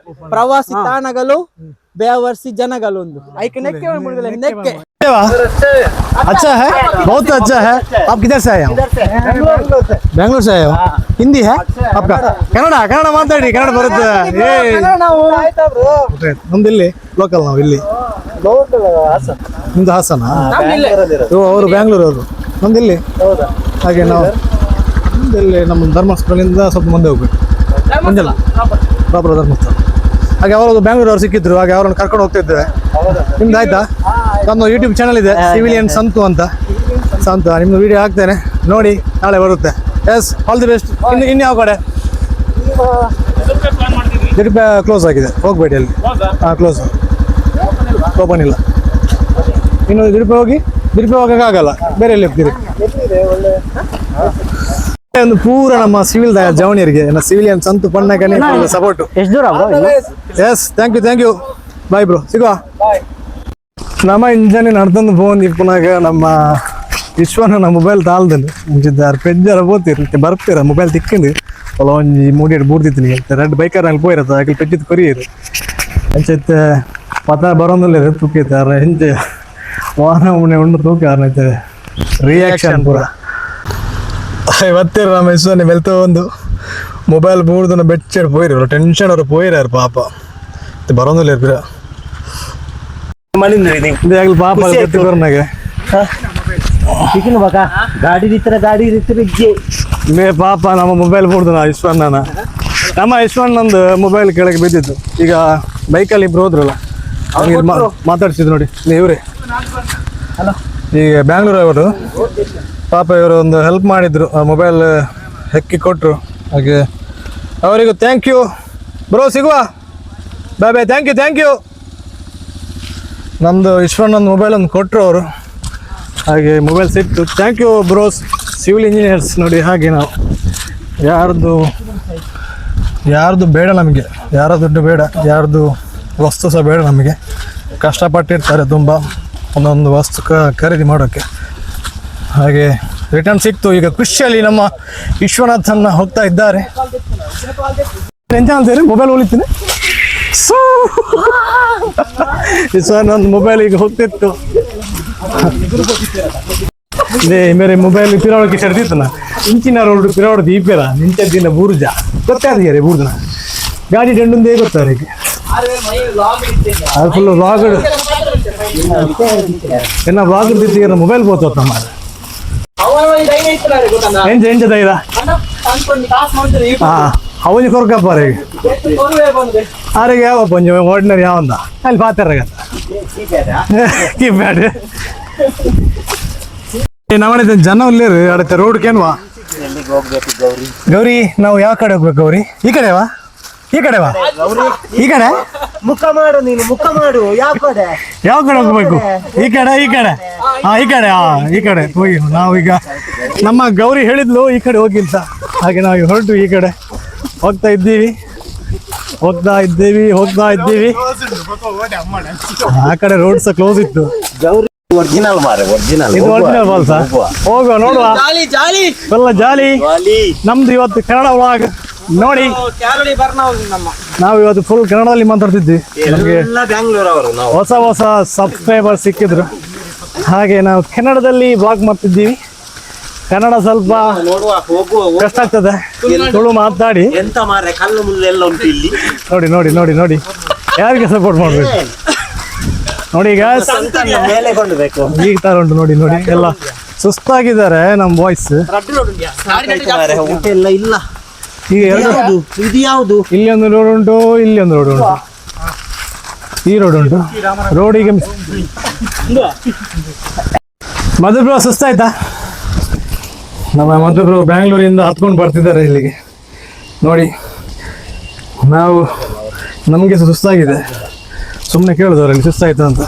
ಪ್ರವಾಸಿ ತಾಣಗಳು ಬೇವರ್ಸಿ ಜನಗಳು ಒಂದು ಐಕೆ ನೆಕ್ಕೆ ನೆಕ್ಕೆ अच्छा है, बहुत अच्छा है। आप किधर से आए हो? बेंगलुरु से आए हो? हिंदी है आपका? कन्नड़ कन्नड़ ಮಾತಾಡಿ ಕನ್ನಡ ಬರುತ್ತೆ ನಮ್ದಿಲ್ಲಿ ಲೋಕಲ್ ನಾವು ಇಲ್ಲಿ ನಿಮ್ದು ಹಾಸನ ಅವರು ಬ್ಯಾಂಗ್ಳೂರು ಅವರು ನಮ್ದಿಲ್ಲಿ ಹಾಗೆ ನಾವು ಇಲ್ಲಿ ನಮ್ಮ ಧರ್ಮಸ್ಥಳದಿಂದ ಸ್ವಲ್ಪ ಮುಂದೆ ಹೋಗ್ಬೇಕು ಮಂಜಲ್ಲ ಪ್ರಾಪರ್ ಧರ್ಮಸ್ಥಳ ಹಾಗೆ ಅವರು ಬ್ಯಾಂಗ್ಳೂರು ಅವ್ರು ಸಿಕ್ಕಿದ್ರು ಹಾಗೆ ಅವ್ರನ್ನ ಕರ್ಕೊಂಡು ಹೋಗ್ತಿದ್ದೆ ನಿಮ್ದು ಆಯ್ತಾ ನಮ್ದು ಯೂಟ್ಯೂಬ್ ಚಾನಲ್ ಇದೆ ಸಿವಿಲಿಯನ್ ಸಂತು ಅಂತ ನಿಮ್ದು ವಿಡಿಯೋ ಹಾಕ್ತೇನೆ ನೋಡಿ ನಾಳೆ ಬರುತ್ತೆ ಎಸ್ ಆಲ್ ದಿ ಬೆಸ್ಟ್ ಇನ್ಯಾವ ಕಡೆ ದಿಡ್ಪೆ ಕ್ಲೋಸ್ ಆಗಿದೆ ಹೋಗ್ಬೇಡಿ ಅಲ್ಲಿ ಕ್ಲೋಸ್ ಓಪನ್ ಇಲ್ಲ ಇನ್ನು ದಿಡ್ಪೆ ಹೋಗೋಕ್ಕಾಗಲ್ಲ ಬೇರೆ ಎಲ್ಲಿ ಹೋಗ್ತೀರಿ ಒಂದು ಪೂರ ನಮ್ಮ ಸಿವಿಲ್ ಜವಣಿಯರಿಗೆ ಸಿವಿಲಿಯನ್ ಸಂತು ಪಣ್ಣಕನೆ ಸಪೋರ್ಟ್ ಎಷ್ಟು ದೂರ yes thank you bye bro ಸಿಗುವ ನಮ್ಮ ಇಂಜನಿ ನಡ್ತಂದು ಫೋನ್ ಇಪ್ಪನಾಗ ನಮ್ಮ ವಿಶ್ವನ ಮೊಬೈಲ್ ತಾಳ್ದನು ಮುಂಚಿದ್ದಾರೆ ಪೆಜ್ಜರ ಬೋತಿರ್ ಬರ್ತೀರ ಮೊಬೈಲ್ ತಿಕ್ಕೊಂಡು ಅಲ್ಲ ಒಂಜಿ ಮೂಡಿ ಬೂಡ್ತಿತ್ತು ರೆಡ್ ಬೈಕರ್ ಅಲ್ಲಿ ಪೋಯಿರತ್ತ ಆಗಲಿ ಪೆಜ್ಜಿತ್ತು ಕೊರಿಯರು ಅಂಚೈತೆ ಪತ ಬರೋದಿಲ್ಲ ತೂಕಿದ್ದಾರೆ ಹೆಂಚೆ ವಾಹನ ಮುನೆ ಉಂಡು ತೂಕ ರಿಯಾಕ್ಷನ್ ಪೂರ ಇವತ್ತಿರ ನಮ್ಮ ವಿಶ್ವನ ಬೆಲ್ತ ಒಂದು ಮೊಬೈಲ್ ಬೂಡ್ದನ್ನ ಬೆಚ್ಚಡ್ ಪೋಯಿರು ಟೆನ್ಷನ್ ಅವ್ರು ಪೋಯಿರಾರು ಪಾಪ ಬರೋದಿಲ್ಲ ಇರ್ತೀರ ಪಾಪ ಬರ್ನಾಗೆ ಮೇ ಪಾಪ ನಮ್ಮ ಮೊಬೈಲ್ ಬೂಡ್ದನ ವಿಶ್ವಣ್ಣಂದು ಮೊಬೈಲ್ ಕೆಳಗೆ ಬಿದ್ದಿತ್ತು ಈಗ ಬೈಕಲ್ಲಿ ಇಬ್ರು ಹೋದ್ರಲ್ಲ ಅವ್ರಿಗೆ ಮಾತಾಡ್ಸಿದ್ರು ನೋಡಿ ಇವ್ರಿ ಈಗ ಬ್ಯಾಂಗ್ಳೂರ್ ಅವರು ಪಾಪ ಇವರು ಒಂದು ಹೆಲ್ಪ್ ಮಾಡಿದ್ರು ಮೊಬೈಲ್ ಹೆಕ್ಕಿ ಕೊಟ್ಟರು ಹಾಗೆ ಅವರಿಗೂ ಥ್ಯಾಂಕ್ ಯು ಬ್ರೋ ಸಿಗುವ ಬಾಯ್ ಥ್ಯಾಂಕ್ ಯು ನಮ್ಮದು ವಿಶ್ವಣ್ಣಂದು ಮೊಬೈಲ್ ಒಂದು ಕೊಟ್ಟರು ಅವರು ಹಾಗೆ ಮೊಬೈಲ್ ಸಿಕ್ತು thank you bros civil engineers ನೋಡಿ ಹಾಗೆ ನಾವು ಯಾರ್ದು ಬೇಡ ನಮಗೆ ಯಾರ ದುಡ್ಡು ಬೇಡ ಯಾರ್ದು ವಸ್ತು ಸಹ ಬೇಡ ನಮಗೆ ಕಷ್ಟಪಟ್ಟಿರ್ತಾರೆ ತುಂಬ ಒಂದೊಂದು ವಸ್ತು ಖರೀದಿ ಮಾಡೋಕ್ಕೆ ಹಾಗೆ ರಿಟರ್ನ್ ಸಿಕ್ತು ಈಗ ಖುಷಿಯಲ್ಲಿ ನಮ್ಮ ವಿಶ್ವನಾಥನ್ನ ಹೋಗ್ತಾ ಇದ್ದಾರೆ ಎಂತ ಅಂತೀರಿ ಮೊಬೈಲ್ ಉಳಿತೀನಿ ವಿಶ್ವನಾಥ್ ಮೊಬೈಲ್ ಈಗ ಹೋಗ್ತಿತ್ತು ಮೇರೆ ಮೊಬೈಲ್ ಪಿರಾವಳಕ್ಕೆ ಸೆಡ್ತಿತ್ತು ನಾ ಇಂಚಿನ ರೋಡ್ ಪಿರಾವಳ ದೀಪೇರ ನಿಂಚದ್ದಿನ ಬೂರ್ಜ ಗೊತ್ತಾದ್ರೆ ಬೂರ್ಜನ ಗಾಡಿ ಡೆಂಡುಂದೇ ಗೊತ್ತಾರೆ ಈಗ ಅದು ಫುಲ್ ವ್ಲಾಗಡ್ ಏನ ವ್ಲಾಗಡ್ ದಿತ್ತಿಗೆ ಮೊಬೈಲ್ ಬೋತೋತ್ತ ಮಾರ ಎಂಚ ಧೈರ್ಯ ಅವನಿ ಕೊರ್ಕಪ್ಪಾರೆ ಆರಿಗೆ ಯಾವ ಪಂಜ ಆರ್ಡಿನರಿ ಯಾವಂದ ಅಲ್ಲಿ ಪಾತ್ರ ಕೀಪ್ಯಾಡ್ ನಮ್ಮನೆ ಜನ ಉಳ್ಳೇರು ಅಡತೆ ರೋಡ್ ಕೇನ್ವಾ ಗೌರಿ ನಾವು ಯಾವ ಕಡೆ ಹೋಗ್ಬೇಕು ಗೌರಿ ಈ ಕಡೆವಾ ಈ ಕಡೆವಾ ಈ ಕಡೆ ಮುಖ ಮಾಡು ನೀನು ಮುಖ ಮಾಡು ಯಾವ ಕಡೆ ಹೋಗ್ಬೇಕು ಈ ಕಡೆ ಈ ಕಡೆ ಈ ಕಡೆ ಹೋಗಿ ನಾವು ಈಗ ನಮ್ಮ ಗೌರಿ ಹೇಳಿದ್ಲು ಈ ಕಡೆ ಹೋಗಿಂತ ಹಾಗೆ ನಾವು ಹೊರಟು ಈ ಕಡೆ ಹೋಗ್ತಾ ಇದ್ದೀವಿ ಆ ಕಡೆ ರೋಡ್ ಸಹ ಕ್ಲೋಸ್ ಇತ್ತು ಒರಿಜಿನಲ್ ಮಾರೆ ಒರಿಜಿನಲ್ ಇದು ಒರಿಜಿನಲ್ ಬಾಲ್ಸ ಹೋಗುವ ನೋಡುವ ಎಲ್ಲ ಜಾಲಿ ನಮ್ದು ಇವತ್ತು ಕನ್ನಡ ವ್ಲಾಗ್ ನೋಡಿ ನಾವು ಇವತ್ತು ಫುಲ್ ಕನ್ನಡದಲ್ಲಿ ಮಾತಾಡ್ತಿದ್ವಿ ನಮಗೆ ಬ್ಯಾಂಗ್ಳೂರ್ ಅವರು ನಾವು ಹೊಸ ಸಬ್ಸ್ಕ್ರೈಬರ್ ಸಿಕ್ಕಿದ್ರು ಹಾಗೆ ನಾವು ಕನ್ನಡದಲ್ಲಿ ವ್ಲಾಗ್ ಮಾಡ್ತಿದ್ದೀವಿ ಕನ್ನಡ ಸ್ವಲ್ಪ ನೋಡುವ ಹೋಗುವ ಕಷ್ಟ ಆಗ್ತದೆ ತುಳು ಮಾತಾಡಿ ಎಂತ ಮಾರೆ ಕಲ್ಲು ಮುಳ್ಳೆಲ್ಲ ಉಂಟು ಇಲ್ಲಿ ನೋಡಿ ಯಾರಿಗೆ ಸಪೋರ್ಟ್ ಮಾಡ್ಬೇಕು ನೋಡಿ ಈಗ ಮೇಲೆ ಕೊಂಡ್ಬೇಕು ಈಗ ತರ ಉಂಟು ನೋಡಿ ಎಲ್ಲ ಸುಸ್ತಾಗಿದ್ದಾರೆ ನಮ್ಮ ಬಾಯ್ಸ್ ಊಟ ಎಲ್ಲ ಇಲ್ಲ ಈಗ ಎರಡು ಇದು ಯಾವುದು ಇಲ್ಲಿ ಒಂದು ರೋಡ್ ಉಂಟು ಇಲ್ಲಿ ಒಂದು ರೋಡ್ ಉಂಟು ಈ ರೋಡ್ ಉಂಟು ರೋಡಿಗೆ ಮಧುಬ್ರೋ ಸುಸ್ತಾಯ್ತಾ ನಮ್ಮ ಮಧುಬ್ರೋ ಬ್ಯಾಂಗ್ಳೂರಿಂದ ಹತ್ಕೊಂಡು ಬರ್ತಿದ್ದಾರೆ ಇಲ್ಲಿಗೆ ನೋಡಿ ನಾವು ನಮಗೆ ಸುಸ್ತಾಗಿದೆ ಸುಮ್ಮನೆ ಕೇಳಿದವರಲ್ಲಿ ಸುಸ್ತಾಯ್ತು ಅಂತ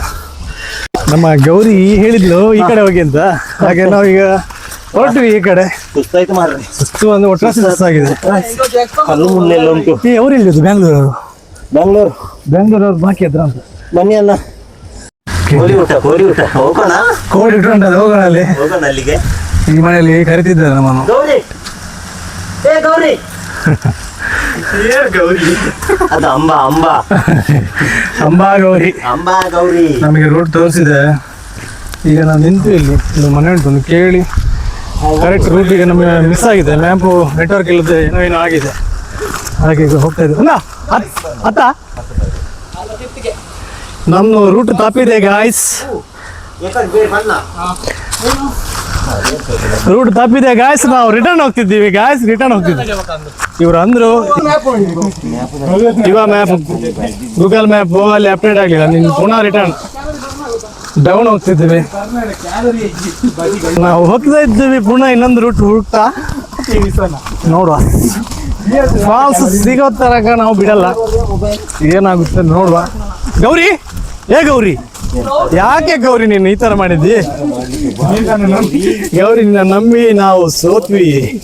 ನಮ್ಮ ಗೌರಿ ಹೇಳಿದ್ಲು ಈ ಕಡೆ ಹೋಗಿ ಅಂತ ಹಾಗೆ ನಾವೀಗ ಹೊರಟ್ವಿ ಈ ಕಡೆ ಸುಸ್ತಾಯ್ತು ಮಾರ್ರೆ ಸುಸ್ತು ಅಂದ್ರೆ ಒಟ್ಟಾರೆ ಸುಸ್ತಾಗಿದೆ ಕಲ್ಲು ಮುಳ್ಳೆಲ್ಲ ಉಂಟು ಅವ್ರು ಇಲ್ಲಿದ್ದು ಬ್ಯಾಂಗ್ಳೂರವರು ಬೆಂಗಳೂರು ಬಾಕಿ ಹತ್ರ ಅಂತ ಬನ್ನಿ ಅಲ್ಲ ಕೋಳಿ ಊಟ ಹೋಗೋಣ ಕೋಡಿ ಇಟ್ಕೊಂಡು ಹೋಗೋಣ ಅಲ್ಲಿ ಹೋಗೋಣ ಅಲ್ಲಿಗೆ ಈ ಮನೆಯಲ್ಲಿ ಕರಿತಿದ್ದಾರೆ ನಮ್ಮನ್ನು ಗೌರಿ ಅದು ಅಂಬಾ ಗೌರಿ ಗೌರಿ ನಮಗೆ ರೋಡ್ ತೋರಿಸಿದೆ ಈಗ ನಾವು ನಿಂತು ಇಲ್ಲಿ ಮನೆ ಉಂಟು ಒಂದು ಕೇಳಿ ಕರೆಕ್ಟ್ ರೂಟಿಗೆ ನಮಗೆ ಮಿಸ್ ಆಗಿದೆ ಮ್ಯಾಪು ನೆಟ್ವರ್ಕ್ ಇಲ್ಲದೆ ಏನೋ ಆಗಿದೆ ಹಾಗೆ ಈಗ ಹೋಗ್ತಾ ಇದ್ದೆ ಅತ್ತ ನಮ್ಮ ರೂಟ್ ತಪ್ಪಿದೆ ಗಾಯ್ಸ್ ರೂಟ್ ತಪ್ಪಿದೆ ಗಾಯ್ಸ್ ನಾವು ರಿಟರ್ನ್ ಹೋಗ್ತಿದ್ದೀವಿ ಇವ್ರು ಅಂದ್ರು ಇವಾಗ ಮ್ಯಾಪ್ ಗೂಗಲ್ ಮ್ಯಾಪ್ ಅಲ್ಲಿ ಅಪ್ಡೇಟ್ ಆಗಲಿಲ್ಲ ನೀನು ಪುನಃ ರಿಟರ್ನ್ ಡೌನ್ ಹೋಗ್ತಿದ್ದೀವಿ ನಾವು ಹೋಗ್ತಾ ಇದ್ದೀವಿ ಪುನಃ ಇನ್ನೊಂದು ರೂಟ್ ಹುಡುಕ್ತಾ ನೋಡುವ ಫಾಲ್ಸ್ ಸಿಗೋ ತನಕ ನಾವು ಬಿಡಲ್ಲ ಏನಾಗುತ್ತೆ ನೋಡುವ ಗೌರಿ ಗೌರಿ ಯಾಕೆ ಗೌರಿ ನೀನು ಈ ತರ ಮಾಡಿದ್ದಿ ಗೌರಿ ನಿನ್ನ ನಂಬಿ ನಾವು ಸೋತ್ವಿ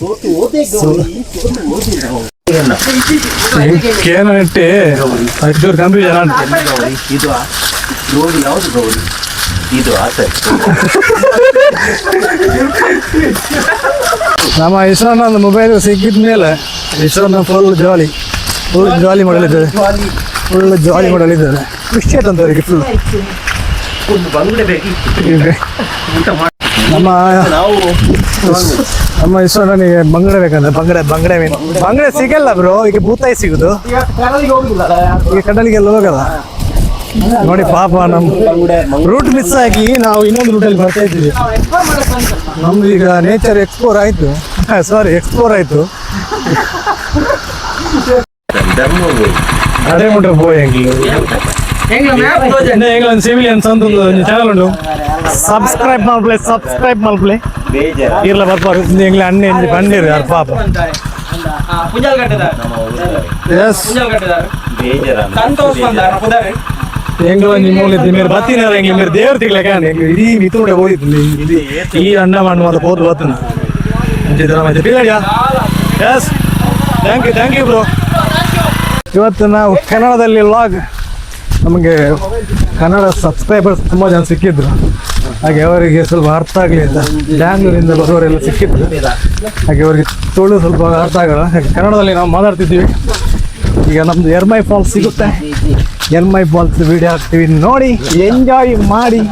ಏನು ಇಟ್ಟೆ ಅಷ್ಟು ಕನ್ಫ್ಯೂಷನ್ ಇದು ನಮ್ಮ ಈಶ್ವರನ ಮೊಬೈಲ್ ಸಿಕ್ಕಿದ ಮೇಲೆ ಈಶ್ವರನ ಫುಲ್ ಜಾಲಿ ಮಾಡಲಿದ್ದಾರೆ ಖುಷಿ ಆಯ್ತಂತ ಅವರಿಗೆ ಫುಲ್ ನಮ್ಮ ಈಶ್ವರನಿಗೆ ಬಂಗಡೆ ಬೇಕಂದ್ರೆ ಬಂಗಡೆ ಸಿಗಲ್ಲ ಬ್ರೋ ಈಗ ಭೂತಾಯಿ ಸಿಗುದು ಈಗ ಕಡಲಿಗೆಲ್ಲ ಹೋಗಲ್ಲ ನೋಡಿ ಪಾಪ ನಮ್ಮ ರೂಟ್ ಮಿಸ್ ಆಗಿ ನಾವು ಇನ್ನೊಂದು ರೂಟಲ್ಲಿ ಬರ್ತಾ ಇದ್ದೀವಿ ನಮ್ದು ಈಗ ನೇಚರ್ ಎಕ್ಸ್ಪ್ಲೋರ್ ಆಯ್ತು ಅದೇ ಮುಂಡ್ರೆ ಬೋಯ್ ಎಂಗ್ಲೆಂಡ್ ಸಿವಿಲಿಯನ್ಸ್ ಅಂತ ಒಂದು ಚಾನಲ್ ಉಂಟು ಸಬ್ಸ್ಕ್ರೈಬ್ ಮಾಡ್ಪ್ಲೆ ಇರ್ಲ ಬರ್ಪಾರು ಎಂಗ್ಲೆ ಅಣ್ಣೆ ಬಂದಿರು ಯಾರು ಪಾಪ ಎಸ್ ಎಂಗ್ಲಂಜಿ ಮೂಲಿದ್ದು ಮೇರೆ ಬತ್ತಿನಾರ ಎಂಗ್ಲಿ ಮೇರೆ ದೇವ್ರ ತಿಗ್ಲಕ ಇಡೀ ಮಿತುಡೆ ಹೋಗಿತ್ತು ಈ ಅಂಡಮಾನ್ ಮಾತ ಹೋದ್ ಬತ್ತನ ಎಸ್ ಥ್ಯಾಂಕ್ ಯು ಬ್ರೋ ಇವತ್ತು ನಾವು ಕನ್ನಡದಲ್ಲಿ ವ್ಲಾಗ್ ನಮಗೆ ಕನ್ನಡ ಸಬ್ಸ್ಕ್ರೈಬರ್ಸ್ ತುಂಬ ಜನ ಸಿಕ್ಕಿದ್ರು ಹಾಗೆ ಅವರಿಗೆ ಸ್ವಲ್ಪ ಅರ್ಥ ಆಗಲಿ ಅಂತ ಬ್ಯಾಂಗ್ಳೂರಿಂದ ಬರೋರೆಲ್ಲ ಸಿಕ್ಕಿದ್ರು ಹಾಗೆ ಅವರಿಗೆ ತುಳು ಸ್ವಲ್ಪ ಅರ್ಥ ಆಗಲ್ಲ ಹಾಗೆ ಕನ್ನಡದಲ್ಲಿ ನಾವು ಮಾತಾಡ್ತಿದ್ದೀವಿ ಈಗ ನಮ್ದು ಎರ್ಮೈ ಫಾಲ್ಸ್ ಸಿಗುತ್ತೆ ಎರ್ಮೈ ಫಾಲ್ಸ್ ವಿಡಿಯೋ ಹಾಕ್ತೀವಿ ನೋಡಿ ಎಂಜಾಯ್ ಮಾಡಿ